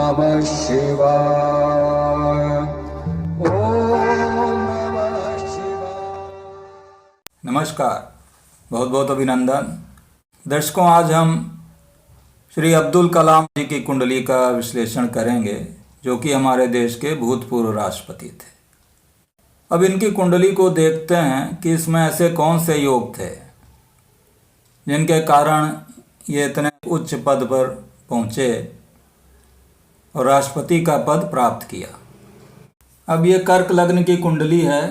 नमः शिवाय। ओम नमः शिवाय। नमस्कार, बहुत बहुत अभिनंदन। दर्शकों, आज हम श्री अब्दुल कलाम जी की कुंडली का विश्लेषण करेंगे, जो कि हमारे देश के भूतपूर्व राष्ट्रपति थे। अब इनकी कुंडली को देखते हैं कि इसमें ऐसे कौन से योग थे जिनके कारण ये इतने उच्च पद पर पहुँचे और राष्ट्रपति का पद प्राप्त किया। अब ये कर्क लग्न की कुंडली है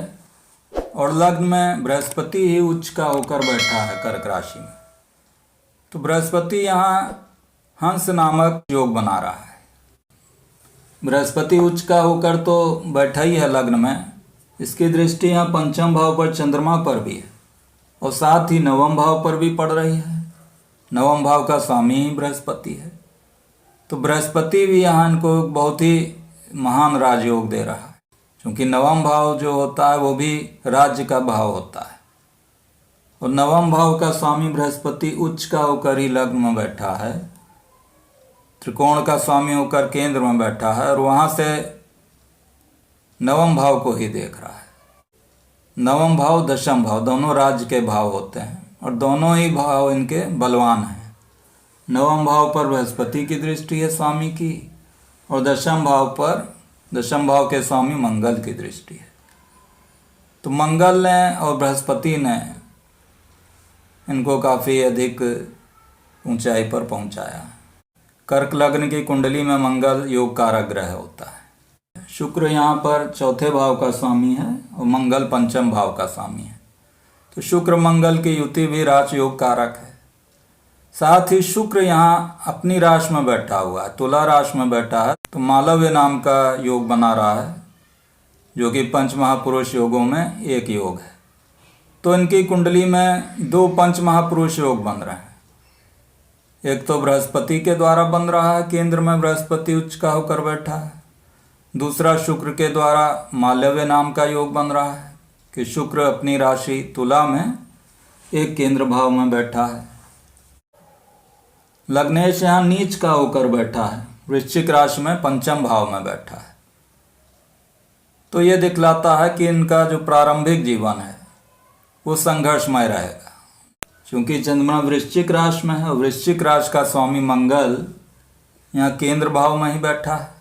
और लग्न में बृहस्पति ही उच्च का होकर बैठा है कर्क राशि में। तो बृहस्पति यहाँ हंस नामक योग बना रहा है। बृहस्पति उच्च का होकर तो बैठा ही है लग्न में, इसकी दृष्टि यहाँ पंचम भाव पर चंद्रमा पर भी है और साथ ही नवम भाव पर भी पड़ रही है। नवम भाव का स्वामी ही बृहस्पति है, तो बृहस्पति भी यहाँ इनको बहुत ही महान राजयोग दे रहा है, क्योंकि नवम भाव जो होता है वो भी राज्य का भाव होता है और नवम भाव का स्वामी बृहस्पति उच्च का होकर ही लग्न में बैठा है, त्रिकोण का स्वामी होकर केंद्र में बैठा है और वहाँ से नवम भाव को ही देख रहा है। नवम भाव दशम भाव दोनों राज्य के भाव होते हैं और दोनों ही भाव इनके बलवान हैं। नवम भाव पर बृहस्पति की दृष्टि है स्वामी की और दशम भाव के स्वामी मंगल की दृष्टि है। तो मंगल ने और बृहस्पति ने इनको काफ़ी अधिक ऊंचाई पर पहुंचाया। कर्क लग्न की कुंडली में मंगल योग कारक ग्रह होता है। शुक्र यहाँ पर चौथे भाव का स्वामी है और मंगल पंचम भाव का स्वामी है, तो शुक्र मंगल की युति भी राजयोग कारक है। साथ ही शुक्र यहाँ अपनी राशि में बैठा हुआ है, तुला राशि में बैठा है, तो मालव्य नाम का योग बना रहा है, जो कि पंच महापुरुष योगों में एक योग है। तो इनकी कुंडली में दो पंच महापुरुष योग बन रहे हैं। एक तो बृहस्पति के द्वारा बन रहा है, केंद्र में बृहस्पति उच्च का होकर बैठा है। दूसरा शुक्र के द्वारा मालव्य नाम का योग बन रहा है कि शुक्र अपनी राशि तुला में एक केंद्र भाव में बैठा है। लग्नेश यहाँ नीच का होकर बैठा है, वृश्चिक राशि में पंचम भाव में बैठा है। तो ये दिखलाता है कि इनका जो प्रारंभिक जीवन है वो संघर्षमय रहेगा, क्योंकि चंद्रमा वृश्चिक राशि में है और वृश्चिक राशि का स्वामी मंगल यहाँ केंद्र भाव में ही बैठा है।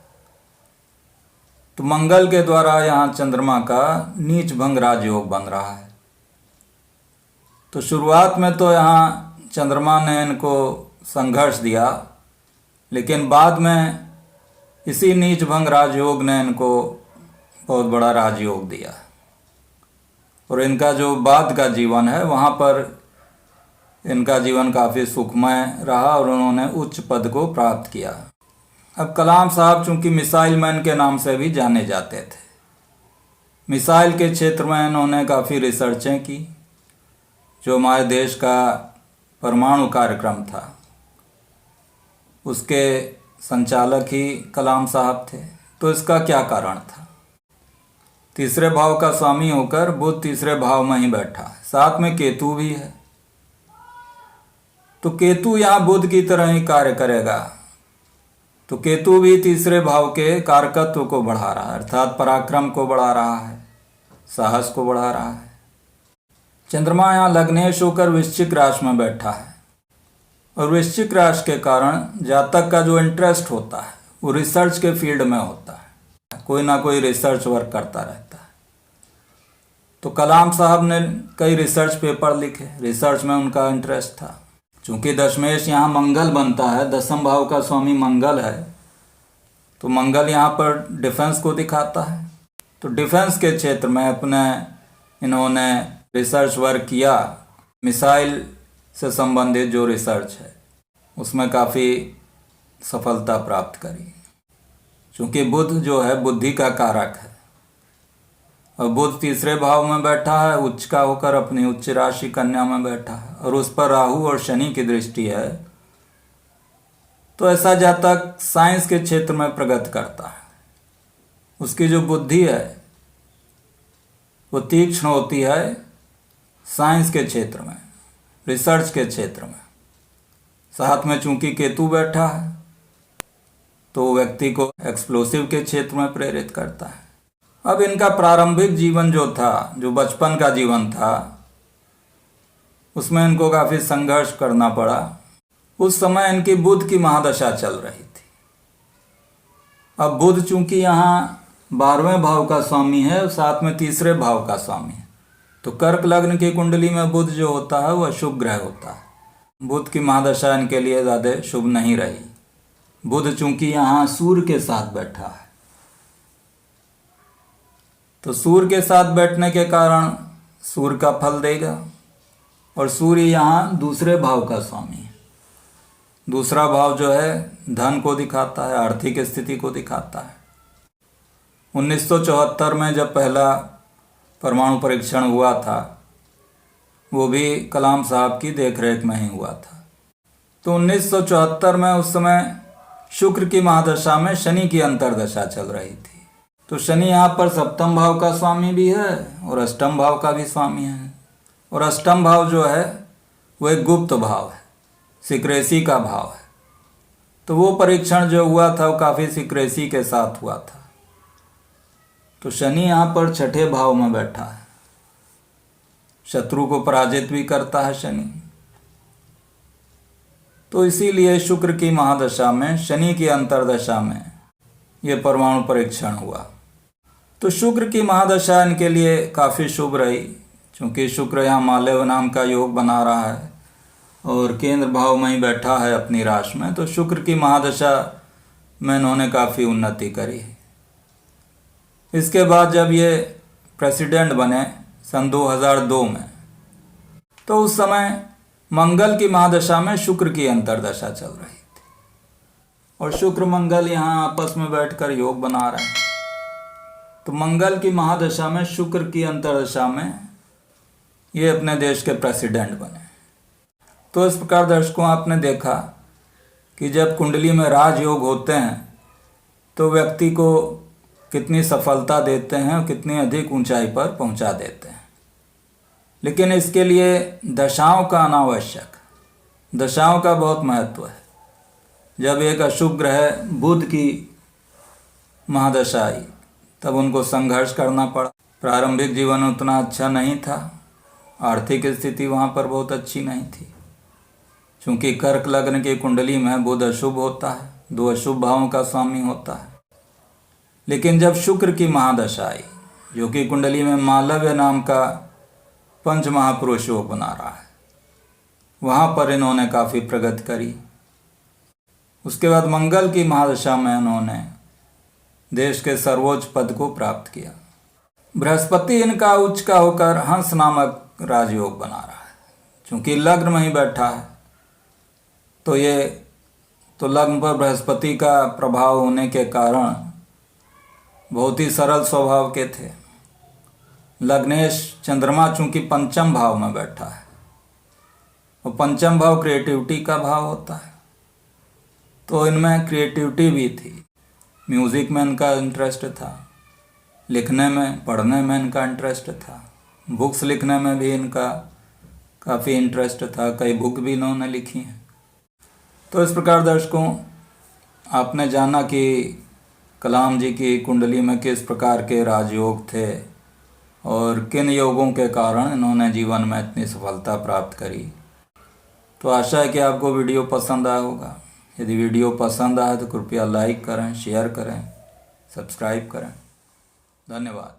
तो मंगल के द्वारा यहाँ चंद्रमा का नीच भंग राजयोग बन रहा है। तो शुरुआत में तो यहाँ चंद्रमा ने इनको संघर्ष दिया, लेकिन बाद में इसी नीच भंग राजयोग ने इनको बहुत बड़ा राजयोग दिया और इनका जो बाद का जीवन है वहाँ पर इनका जीवन काफ़ी सुखमय रहा और उन्होंने उच्च पद को प्राप्त किया। अब कलाम साहब चूँकि मिसाइल मैन के नाम से भी जाने जाते थे। मिसाइल के क्षेत्र में इन्होंने काफ़ी रिसर्चें की। जो हमारे देश का परमाणु कार्यक्रम था उसके संचालक ही कलाम साहब थे। तो इसका क्या कारण था? तीसरे भाव का स्वामी होकर बुध तीसरे भाव में ही बैठा है, साथ में केतु भी है। तो केतु यहाँ बुध की तरह ही कार्य करेगा, तो केतु भी तीसरे भाव के कारकत्व को बढ़ा रहा है, अर्थात पराक्रम को बढ़ा रहा है, साहस को बढ़ा रहा है। चंद्रमा यहाँ लग्नेश होकर वृश्चिक राशि में बैठा है और वृश्चिक राशि के कारण जातक का जो इंटरेस्ट होता है वो रिसर्च के फील्ड में होता है, कोई ना कोई रिसर्च वर्क करता रहता है। तो कलाम साहब ने कई रिसर्च पेपर लिखे, रिसर्च में उनका इंटरेस्ट था। चूँकि दशमेश यहाँ मंगल बनता है, दसम भाव का स्वामी मंगल है, तो मंगल यहाँ पर डिफेंस को दिखाता है। तो डिफेंस के क्षेत्र में अपने इन्होंने रिसर्च वर्क किया। मिसाइल से संबंधित जो रिसर्च है उसमें काफ़ी सफलता प्राप्त करी, क्योंकि बुध जो है बुद्धि का कारक है और बुध तीसरे भाव में बैठा है, उच्च का होकर अपनी उच्च राशि कन्या में बैठा है और उस पर राहु और शनि की दृष्टि है। तो ऐसा जातक साइंस के क्षेत्र में प्रगति करता है। उसकी जो बुद्धि है वो तीक्ष्ण होती है साइंस के क्षेत्र में, रिसर्च के क्षेत्र में। साथ में चूंकि केतु बैठा है तो व्यक्ति को एक्सप्लोसिव के क्षेत्र में प्रेरित करता है। अब इनका प्रारंभिक जीवन जो था, जो बचपन का जीवन था, उसमें इनको काफ़ी संघर्ष करना पड़ा। उस समय इनकी बुध की महादशा चल रही थी। अब बुध चूंकि यहाँ 12वें भाव का स्वामी है और साथ में तीसरे भाव का स्वामी है, तो कर्क लग्न की कुंडली में बुध जो होता है वह शुभ ग्रह होता है। बुध की महादशा इनके लिए ज़्यादा शुभ नहीं रही। बुध चूंकि यहाँ सूर्य के साथ बैठा है, तो सूर्य के साथ बैठने के कारण सूर्य का फल देगा। और सूर्य यहाँ दूसरे भाव का स्वामी है। दूसरा भाव जो है धन को दिखाता है, आर्थिक स्थिति को दिखाता है। 1974 में जब पहला परमाणु परीक्षण हुआ था, वो भी कलाम साहब की देखरेख में ही हुआ था। तो 1974 में उस समय शुक्र की महादशा में शनि की अंतर्दशा चल रही थी। तो शनि यहाँ पर सप्तम भाव का स्वामी भी है और अष्टम भाव का भी स्वामी है। और अष्टम भाव जो है वो एक गुप्त भाव है, सिक्रेसी का भाव है। तो वो परीक्षण जो हुआ था वो काफ़ी सिक्रेसी के साथ हुआ था। तो शनि यहाँ पर छठे भाव में बैठा है, शत्रु को पराजित भी करता है शनि। तो इसीलिए शुक्र की महादशा में, शनि की अंतर्दशा में ये परमाणु परीक्षण हुआ। तो शुक्र की महादशा इनके लिए काफ़ी शुभ रही, क्योंकि शुक्र यहाँ मालव नाम का योग बना रहा है और केंद्र भाव में ही बैठा है अपनी राशि में। तो शुक्र की महादशा में इन्होंने काफ़ी उन्नति करी। इसके बाद जब ये प्रेसिडेंट बने सन 2002 में, तो उस समय मंगल की महादशा में शुक्र की अंतर्दशा चल रही थी और शुक्र मंगल यहाँ आपस में बैठकर योग बना रहे हैं। तो मंगल की महादशा में, शुक्र की अंतर्दशा में ये अपने देश के प्रेसिडेंट बने। तो इस प्रकार दर्शकों आपने देखा कि जब कुंडली में राजयोग होते हैं तो व्यक्ति को कितनी सफलता देते हैं और कितनी अधिक ऊंचाई पर पहुंचा देते हैं। लेकिन इसके लिए दशाओं का अनावश्यक, दशाओं का बहुत महत्व है। जब एक अशुभ ग्रह बुध की महादशा आई तब उनको संघर्ष करना पड़ा। प्रारंभिक जीवन उतना अच्छा नहीं था, आर्थिक स्थिति वहाँ पर बहुत अच्छी नहीं थी, क्योंकि कर्क लग्न की कुंडली में बुध अशुभ होता है, 2 अशुभ भावों का स्वामी होता है। लेकिन जब शुक्र की महादशा आई, जो कि कुंडली में मालव्य नाम का पंच महापुरुष योग बना रहा है, वहाँ पर इन्होंने काफ़ी प्रगति करी। उसके बाद मंगल की महादशा में इन्होंने देश के सर्वोच्च पद को प्राप्त किया। बृहस्पति इनका उच्च का होकर हंस नामक राजयोग बना रहा है, क्योंकि लग्न में ही बैठा है। तो लग्न पर बृहस्पति का प्रभाव होने के कारण बहुत ही सरल स्वभाव के थे। लग्नेश चंद्रमा चूंकि पंचम भाव में बैठा है और पंचम भाव क्रिएटिविटी का भाव होता है, तो इनमें क्रिएटिविटी भी थी। म्यूज़िक में इनका इंटरेस्ट था, लिखने में, पढ़ने में इनका इंटरेस्ट था, बुक्स लिखने में भी इनका काफ़ी इंटरेस्ट था। कई बुक भी इन्होंने लिखी हैं। तो इस प्रकार दर्शकों आपने जाना कि कलाम जी की कुंडली में किस प्रकार के राजयोग थे और किन योगों के कारण इन्होंने जीवन में इतनी सफलता प्राप्त करी। तो आशा है कि आपको वीडियो पसंद आया होगा। यदि वीडियो पसंद आए तो कृपया लाइक करें, शेयर करें, सब्सक्राइब करें। धन्यवाद।